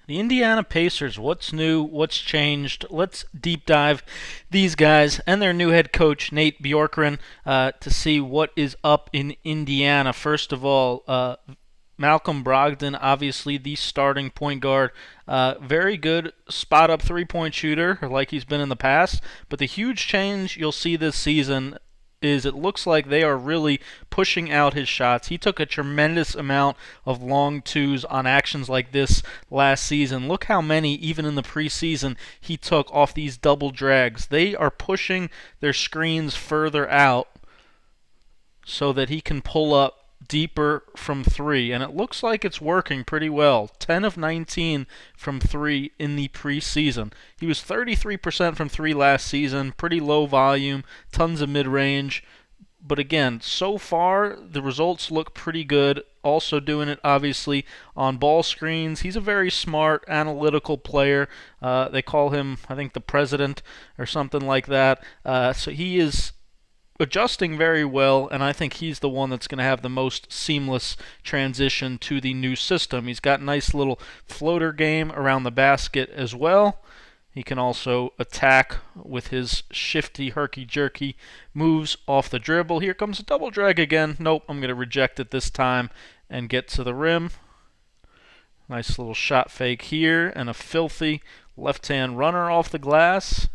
The Indiana Pacers, what's new? What's changed? Let's deep dive these guys and their new head coach, Nate Bjorkgren, to see what is up in Indiana. First of all, Malcolm Brogdon, obviously the starting point guard. Very good spot up 3-point shooter, like he's been in the past. But the huge change you'll see this season is it looks like they are really pushing out his shots. He took a tremendous amount of long twos on actions like this last season. Look how many, even in the preseason, he took off these double drags. They are pushing their screens further out so that he can pull up deeper from three, and it looks like it's working pretty well. 10 of 19 from three in the preseason. He was 33% from three last season, pretty low volume, tons of mid-range. But again, so far, the results look pretty good. Also doing it, obviously, on ball screens. He's a very smart, analytical player. They call him, I think, the president or something like that. So he is adjusting very well, and I think he's the one that's going to have the most seamless transition to the new system. He's got a nice little floater game around the basket as well. He can also attack with his shifty, herky-jerky moves off the dribble. Here comes a double drag again. Nope, I'm going to reject it this time and get to the rim. Nice little shot fake here, and a filthy left-hand runner off the glass.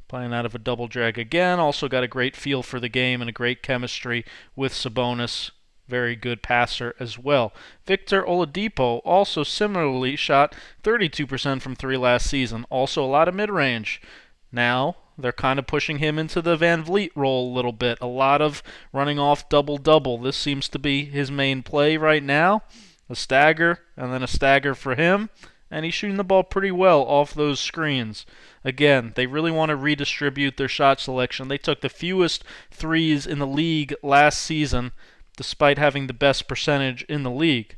Playing out of a double drag again. Also got a great feel for the game and a great chemistry with Sabonis. Very good passer as well. Victor Oladipo also similarly shot 32% from three last season. Also a lot of mid-range. Now they're kind of pushing him into the Van Vliet role a little bit. A lot of running off double-double. This seems to be his main play right now. A stagger and then a stagger for him. And he's shooting the ball pretty well off those screens. Again, they really want to redistribute their shot selection. They took the fewest threes in the league last season, despite having the best percentage in the league.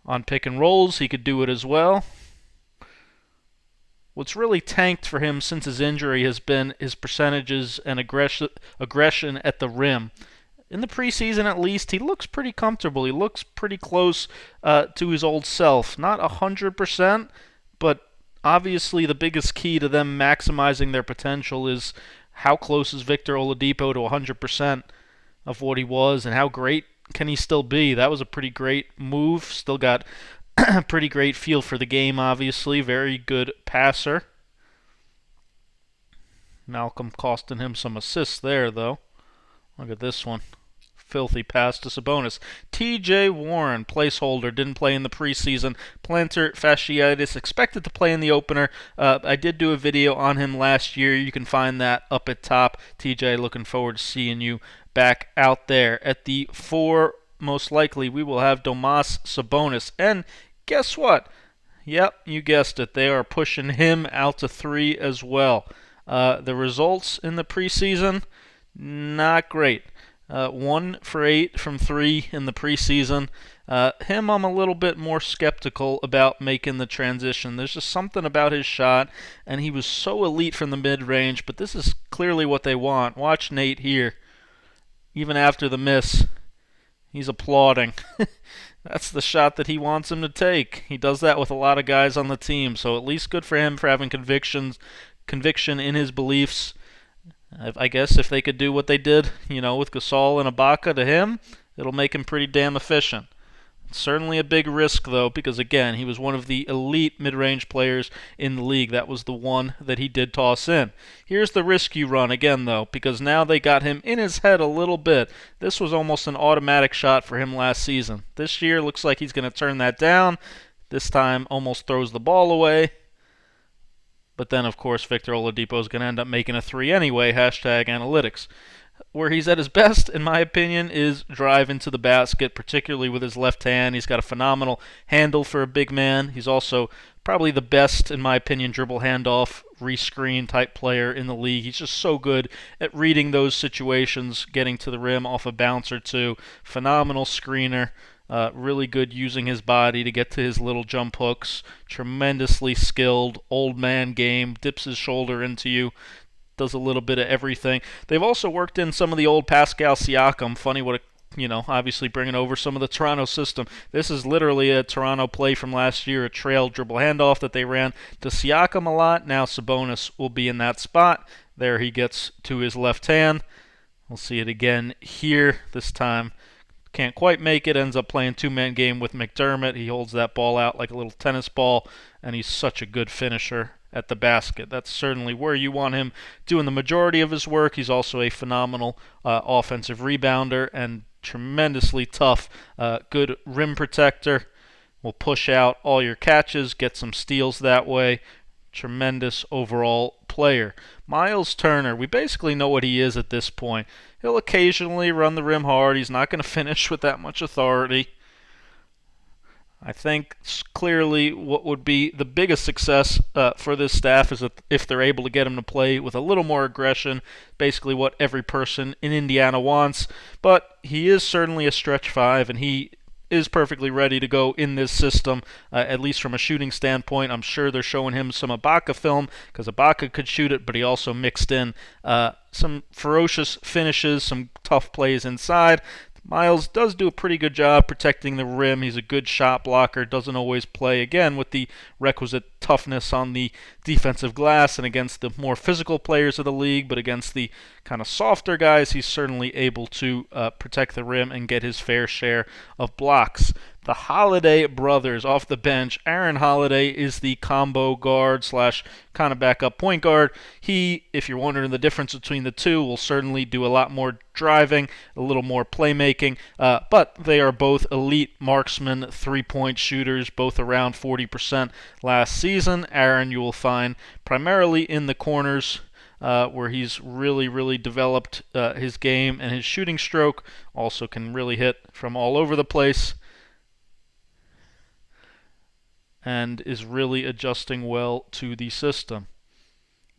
On pick and rolls, he could do it as well. What's really tanked for him since his injury has been his percentages and aggression at the rim. In the preseason, at least, he looks pretty comfortable. He looks pretty close to his old self. Not 100%, but obviously the biggest key to them maximizing their potential is how close is Victor Oladipo to 100% of what he was, and how great can he still be. That was a pretty great move. Still got a pretty great feel for the game, obviously. Very good passer. Malcolm costing him some assists there, though. Look at this one. Filthy pass to Sabonis. T.J. Warren, placeholder, didn't play in the preseason. Plantar fasciitis, expected to play in the opener. I did do a video on him last year. You can find that up at top. T.J., looking forward to seeing you back out there. At the 4, most likely, we will have Domas Sabonis. And guess what? Yep, you guessed it. They are pushing him out to 3 as well. The results in the preseason, not great. 1 for 8 from 3 in the preseason. Him, I'm a little bit more skeptical about making the transition. There's just something about his shot, and he was so elite from the mid-range, but this is clearly what they want. Watch Nate here. Even after the miss, he's applauding. That's the shot that he wants him to take. He does that with a lot of guys on the team, so at least good for him for having conviction in his beliefs. I guess if they could do what they did, with Gasol and Ibaka to him, it'll make him pretty damn efficient. Certainly a big risk, though, because, again, he was one of the elite mid-range players in the league. That was the one that he did toss in. Here's the risk you run, again, though, because now they got him in his head a little bit. This was almost an automatic shot for him last season. This year looks like he's going to turn that down. This time almost throws the ball away. But then, of course, Victor Oladipo is going to end up making a 3 anyway, #analytics. Where he's at his best, in my opinion, is drive into the basket, particularly with his left hand. He's got a phenomenal handle for a big man. He's also probably the best, in my opinion, dribble handoff, rescreen type player in the league. He's just so good at reading those situations, getting to the rim off a bounce or two. Phenomenal screener. Really good using his body to get to his little jump hooks. Tremendously skilled, old man game. Dips his shoulder into you. Does a little bit of everything. They've also worked in some of the old Pascal Siakam. Funny what a obviously bringing over some of the Toronto system. This is literally a Toronto play from last year, a trail dribble handoff that they ran to Siakam a lot. Now Sabonis will be in that spot. There he gets to his left hand. We'll see it again here. This time can't quite make it. Ends up playing two-man game with McDermott. He holds that ball out like a little tennis ball, and he's such a good finisher at the basket. That's certainly where you want him doing the majority of his work. He's also a phenomenal offensive rebounder and tremendously tough, good rim protector. Will push out all your catches, get some steals that way. Tremendous overall player. Miles Turner, we basically know what he is at this point. He'll occasionally run the rim hard. He's not going to finish with that much authority. I think clearly what would be the biggest success for this staff is if they're able to get him to play with a little more aggression, basically what every person in Indiana wants. But he is certainly a stretch five, and he is perfectly ready to go in this system, at least from a shooting standpoint. I'm sure they're showing him some Ibaka film because Ibaka could shoot it, but he also mixed in some ferocious finishes, some tough plays inside. Miles does do a pretty good job protecting the rim. He's a good shot blocker, doesn't always play, again, with the requisite toughness on the defensive glass and against the more physical players of the league, but against the kind of softer guys, he's certainly able to protect the rim and get his fair share of blocks. The Holiday brothers off the bench. Aaron Holiday is the combo guard slash kind of backup point guard. He, if you're wondering the difference between the two, will certainly do a lot more driving, a little more playmaking, but they are both elite marksmen, three-point shooters, both around 40% last season. Aaron you will find primarily in the corners, where he's really developed his game and his shooting stroke. Also can really hit from all over the place and is really adjusting well to the system.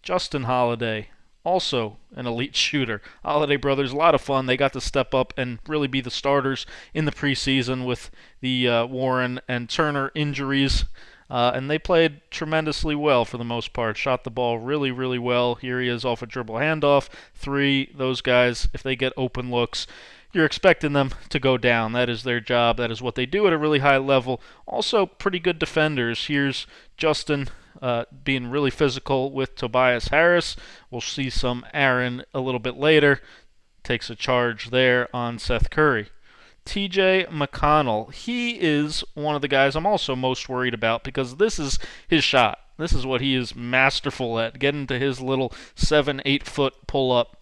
Justin Holiday, also an elite shooter. Holiday brothers, a lot of fun. They got to step up and really be the starters in the preseason with the Warren and Turner injuries. And they played tremendously well for the most part. Shot the ball really well. Here he is off a dribble handoff. Three, those guys, if they get open looks, you're expecting them to go down. That is their job. That is what they do at a really high level. Also, pretty good defenders. Here's Justin being really physical with Tobias Harris. We'll see some Aaron a little bit later. Takes a charge there on Seth Curry. TJ McConnell, he is one of the guys I'm also most worried about because this is his shot. This is what he is masterful at, getting to his little 7-8 foot pull-up.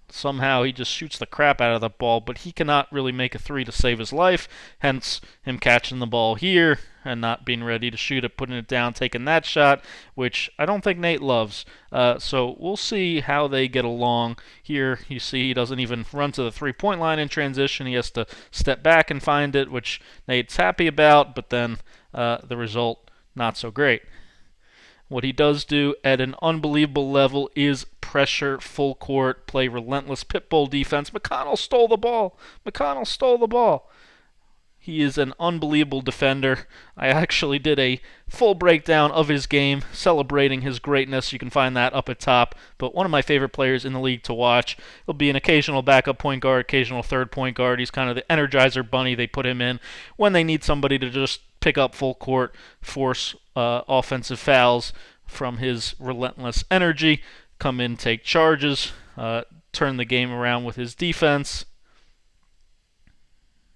Somehow he just shoots the crap out of the ball, but he cannot really make a three to save his life, hence him catching the ball here and not being ready to shoot it, putting it down, taking that shot, which I don't think Nate loves. So we'll see how they get along. Here you see he doesn't even run to the three-point line in transition. He has to step back and find it, which Nate's happy about, but then the result not so great. What he does do at an unbelievable level is pressure, full court, play relentless pit bull defense. McConnell stole the ball. McConnell stole the ball. He is an unbelievable defender. I actually did a full breakdown of his game, celebrating his greatness. You can find that up at top. But one of my favorite players in the league to watch. He'll be an occasional backup point guard, occasional third point guard. He's kind of the Energizer bunny. They put him in when they need somebody to just pick up full court, force offensive fouls from his relentless energy, come in, take charges, turn the game around with his defense.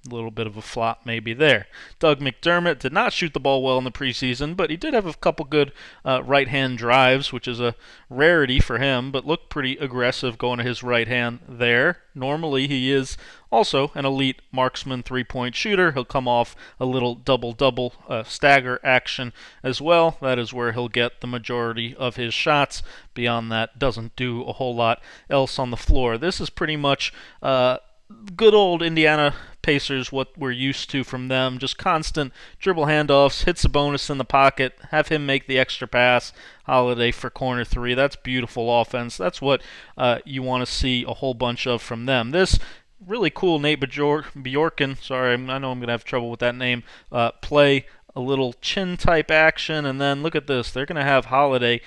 A little bit of a flop maybe there. Doug McDermott did not shoot the ball well in the preseason, but he did have a couple good right-hand drives, which is a rarity for him, but looked pretty aggressive going to his right hand there. Normally he is also an elite marksman three-point shooter. He'll come off a little double-double stagger action as well. That is where he'll get the majority of his shots. Beyond that, doesn't do a whole lot else on the floor. This is pretty much good old Indiana Pacers, what we're used to from them. Just constant dribble handoffs, hit Sabonis in the pocket, have him make the extra pass, Holiday for corner three. That's beautiful offense. That's what you want to see a whole bunch of from them. This really cool Nate Bjorkgren, sorry, I know I'm going to have trouble with that name, play a little chin type action, and then look at this. They're going to have Holiday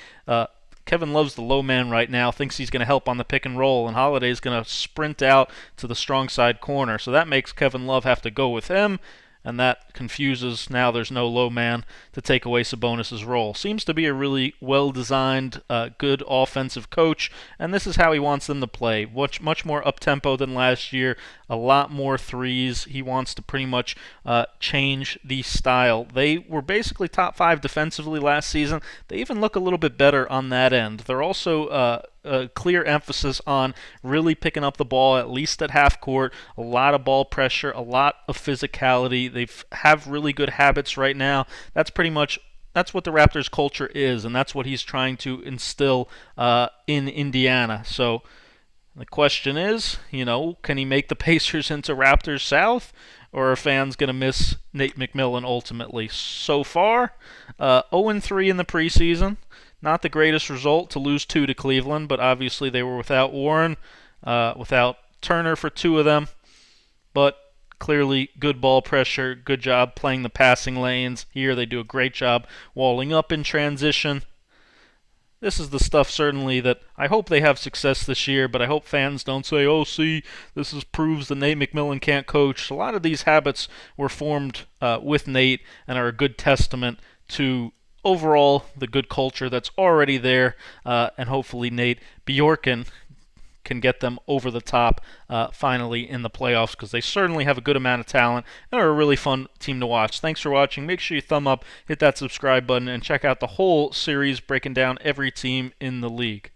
Kevin Love's the low man right now, thinks he's going to help on the pick and roll, and Holiday's going to sprint out to the strong side corner. So that makes Kevin Love have to go with him, and that confuses. Now there's no low man to take away Sabonis' role. Seems to be a really well-designed, good offensive coach, and this is how he wants them to play. Much more up-tempo than last year, a lot more threes. He wants to pretty much change the style. They were basically top 5 defensively last season. They even look a little bit better on that end. They're also a clear emphasis on really picking up the ball, at least at half court, a lot of ball pressure, a lot of physicality. They have really good habits right now. That's what the Raptors culture is, and that's what he's trying to instill in Indiana. So the question is, can he make the Pacers into Raptors South, or are fans going to miss Nate McMillan ultimately? So far, 0-3 in the preseason. Not the greatest result to lose 2 to Cleveland, but obviously they were without Warren, without Turner for 2 of them. But clearly good ball pressure, good job playing the passing lanes. Here they do a great job walling up in transition. This is the stuff certainly that I hope they have success this year, but I hope fans don't say, oh, see, proves that Nate McMillan can't coach. A lot of these habits were formed with Nate and are a good testament to overall the good culture that's already there, and hopefully Nate Bjorkgren can get them over the top finally in the playoffs, because they certainly have a good amount of talent and are a really fun team to watch. Thanks for watching. Make sure you thumb up, hit that subscribe button, and check out the whole series breaking down every team in the league.